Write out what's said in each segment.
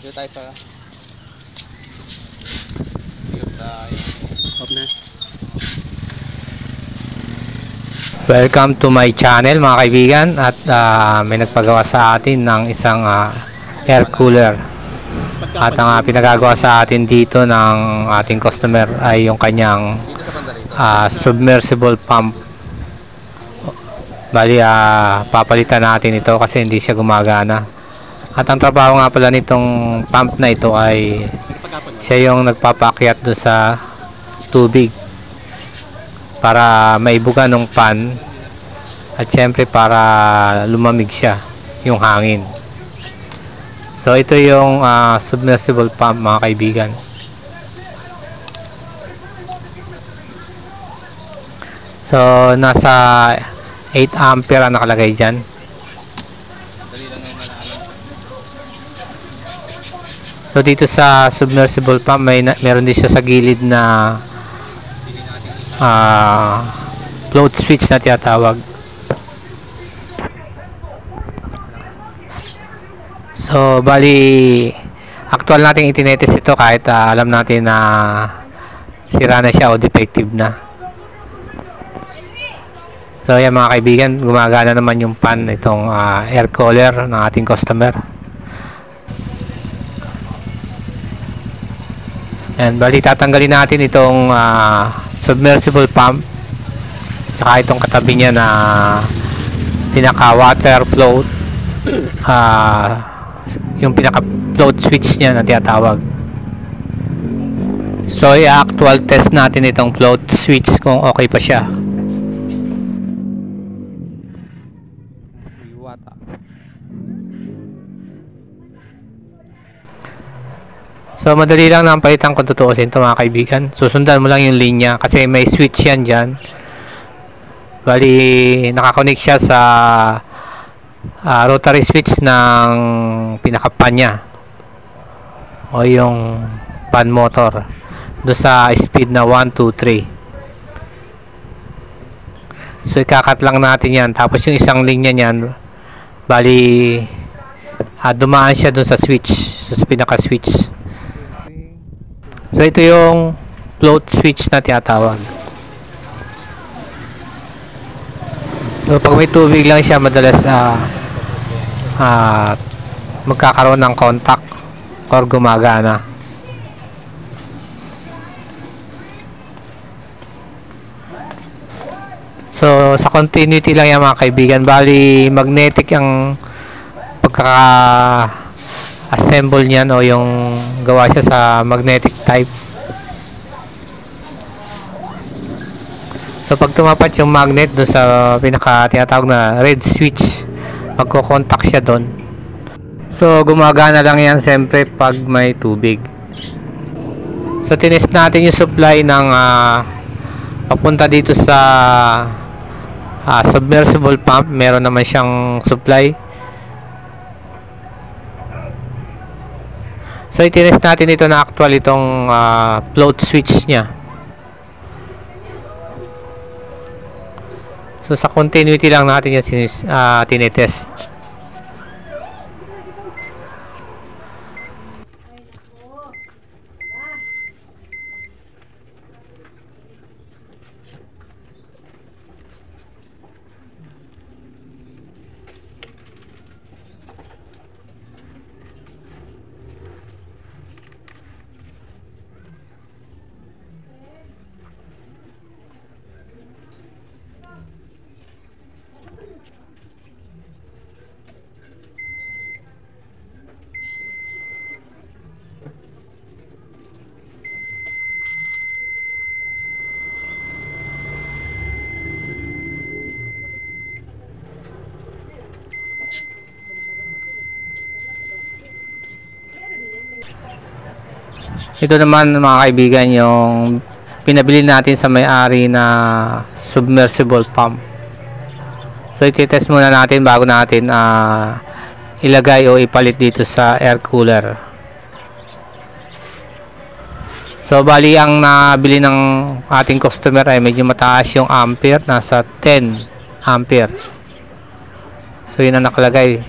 Dito tayo sa dito tayo. Off na. Welcome to my channel mga kaibigan, at may nagpagawa sa atin ng isang air cooler, at ang pinagagawa sa atin dito ng ating customer ay yung kanyang submersible pump. Bali papalitan natin ito kasi hindi siya gumagana, at ang trabaho nga pala nitong pump na ito ay siya yung nagpapakyat doon sa tubig para maibuga ng pan, at syempre para lumamig siya yung hangin. So ito yung submersible pump mga kaibigan. So nasa 8 ampere ang nakalagay dyan. So dito sa submersible pump meron din siya sa gilid na float switch na tinatawag. So bali actual nating itinetes ito kahit alam natin na sira na siya o defective na. So yan mga kaibigan, gumagana naman yung pan itong air cooler ng ating customer. And bali tatanggalin natin itong submersible pump tsaka itong katabi niya na pinaka water float, yung pinaka float switch niya na tinatawag. So i-actual test natin itong float switch kung okay pa siya. So madali lang nang palitan kung tutuusin ito mga kaibigan. Susundan mo lang yung linya kasi may switch yan dyan. Bali nakakonect siya sa rotary switch ng pinaka-pan niya o yung pan motor doon sa speed na 1, 2, 3. So ikakat lang natin yan, tapos yung isang linya niyan bali dumaan siya doon sa switch, sa pinaka-switch. So ito yung float switch na tinatawag. So pag may tubig lang siya, madalas magkakaroon ng contact or gumagana. So sa continuity lang yan mga kaibigan. Bali magnetic ang pagkaka-assemble niyan o yung gawa siya sa magnetic type. So pag tumapat yung magnet doon sa pinaka tinatawag na red switch, magko-contact siya doon. So gumagana lang yan siyempre pag may tubig. So tinest natin yung supply ng papunta dito sa submersible pump. Meron naman siyang supply. So itinest natin ito na actual itong float switch niya. So sa continuity lang natin yan tinetest. Ito naman mga kaibigan yung pinabili natin sa may-ari na submersible pump. So i-test muna natin bago natin ilagay o ipalit dito sa air cooler. So bali ang nabili ng ating customer ay medyo mataas yung ampere, nasa 10 ampere. So yun ang nakalagay.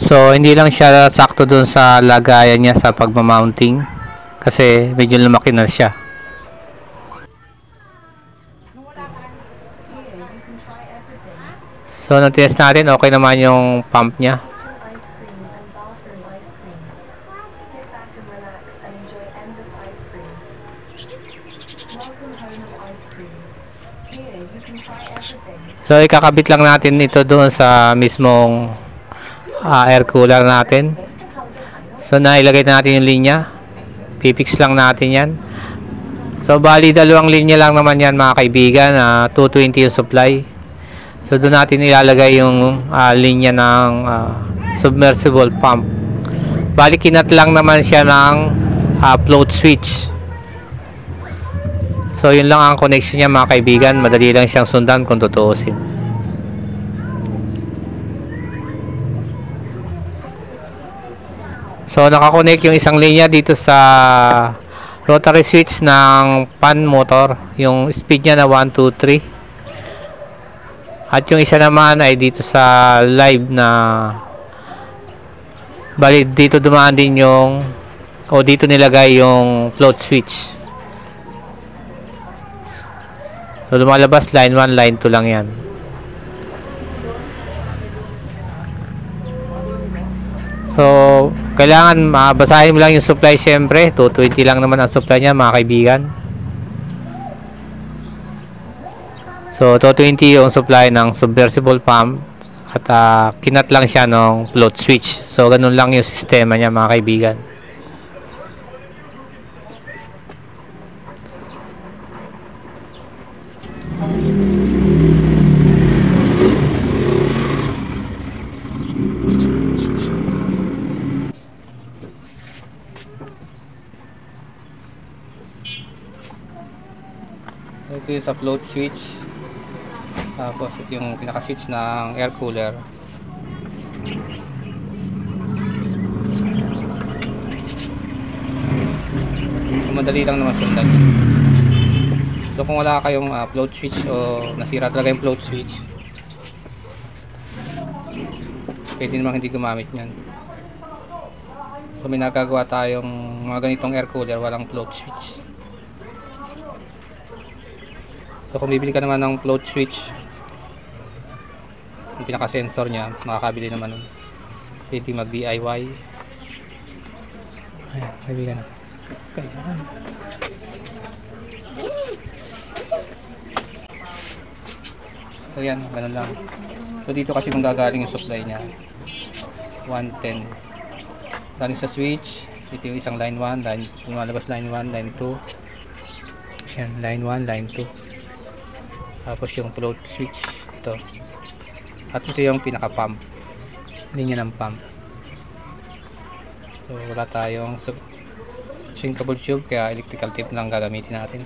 So hindi lang siya sakto dun sa lagayan niya sa pagmamounting kasi medyo lumaki na siya. So na-test natin, okay naman yung pump niya. Ice cream and bathroom ice cream. Sit back and relax and enjoy endless ice cream. Welcome home of ice cream. Here you can try everything. So ikakabit lang natin ito doon sa mismong air cooler natin. So nailagay na natin yung linya. Pipix lang natin yan. So bali dalawang linya lang naman yan mga kaibigan. 220 yung supply. So doon natin ilalagay yung linya ng submersible pump. Bali kinat lang naman siya ng float switch. So yun lang ang connection niya mga kaibigan. Madali lang siyang sundan kung tutuusin. So nakakonect yung isang linya dito sa rotary switch ng fan motor. Yung speed niya na 1, 2, 3. At yung isa naman ay dito sa live na bali dito dumaan din yung dito nilagay yung float switch. So lumalabas line 1, line 2 lang yan. So kailangan basahin mo lang yung supply syempre. 220 lang naman ang supply niya mga kaibigan. So 220 yung supply ng submersible pump at kinat lang siya ng float switch. So ganun lang yung sistema niya mga kaibigan. Ito yung sa float switch. Tapos ito yung pinaka-switch ng air cooler. Madali lang naman sundan. So kung wala kayong float switch o nasira talaga yung float switch, pwede naman hindi gumamit nyan. So may nagagawa tayong mga ganitong air cooler walang float switch. So kung bibili ka naman ng float switch, yung pinaka-sensor niya, makakabili naman nun. Pwede mag-DIY. Ayan, kaibigan na. Kaibigan. So yan, ganun lang. So dito kasi nung gagaling yung supply niya, 110. Galing sa switch, ito yung isang line 1, lumalabas line 1, line 2. Yan, line 1, line 2. Tapos yung float switch, ito. At ito yung pinaka pump, linya ng pump. So wala tayong sinkable tube, kaya electrical tape lang gagamitin natin.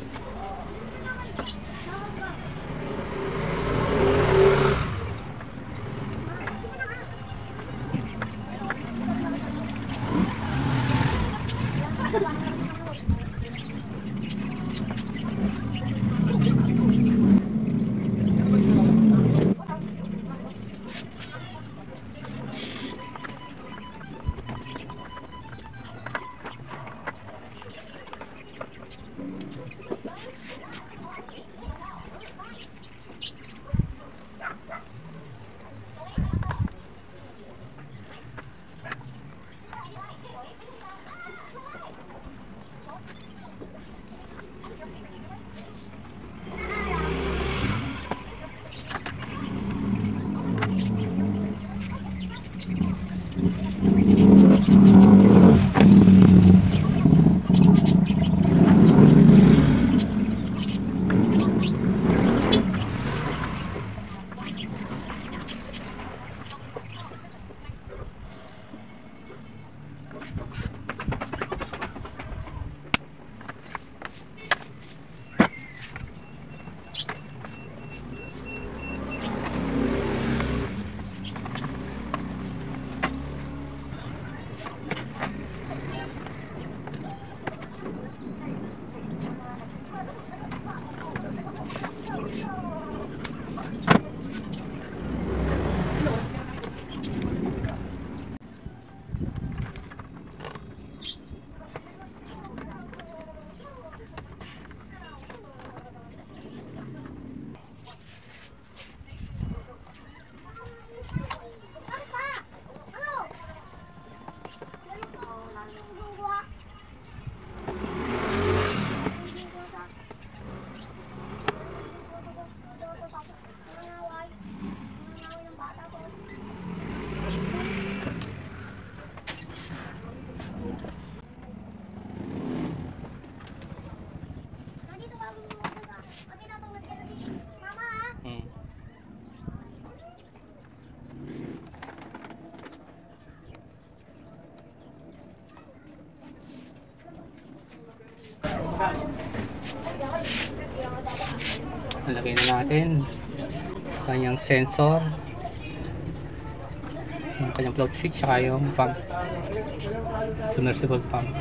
Nalagay na natin kanyang sensor, yung kanyang float switch, saka yung pump, submersible pump.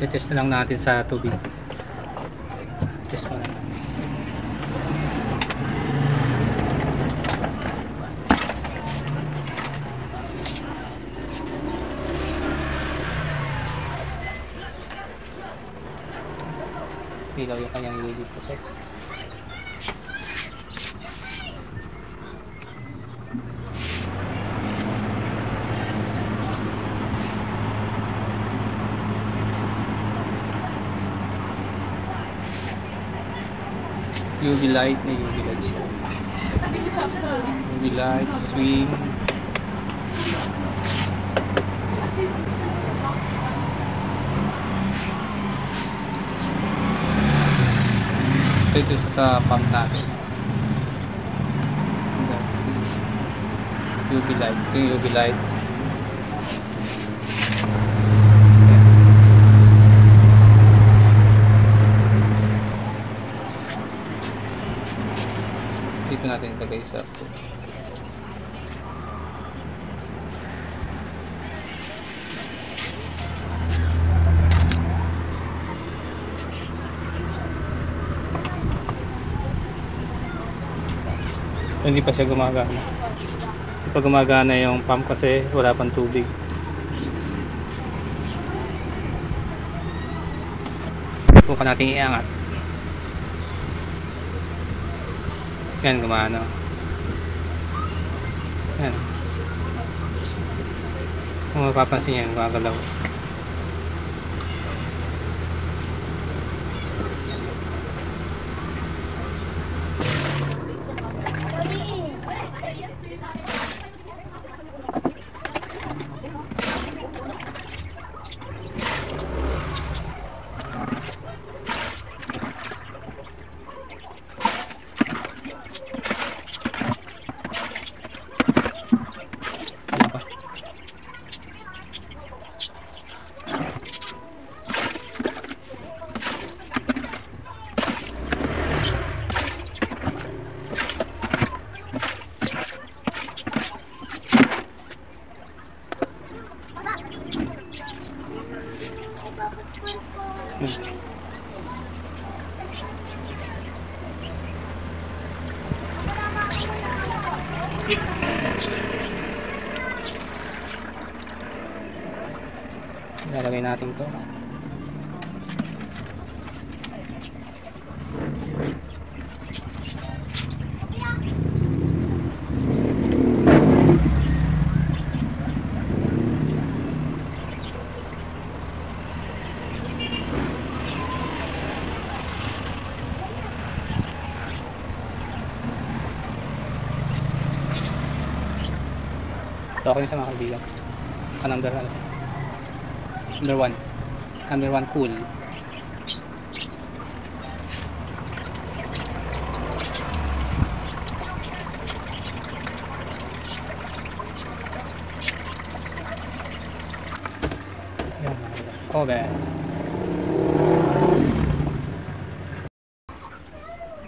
So, test na lang natin sa tubig. Test mo lang. Ilaw yung kanyang UV protect. UV light, may UV light siya. UV light, swing. Ito sa pump natin. UV light. Ito yung UV light. Dito natin ilagay sa hindi pa siya gumagana. Hindi pa gumagana yung pump kasi wala pang tubig. Subukan natin iangat. Yan, gumana. Yan. Kung mapapansin yan, gumagalaw. Lalagay natin ito. Ito ako sa mga kaibigan. Number 1. Number 1 cool. Oh, be.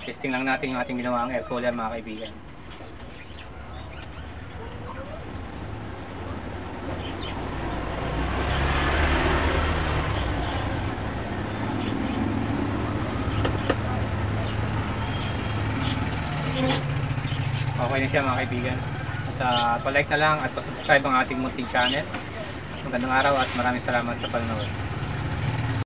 Testing lang natin yung ating ginawang air cooler, mga kaibigan. Okay na siya, mga kaibigan. At pa-like na lang at pa-subscribe ang ating munting channel. Magandang araw at maraming salamat sa panonood.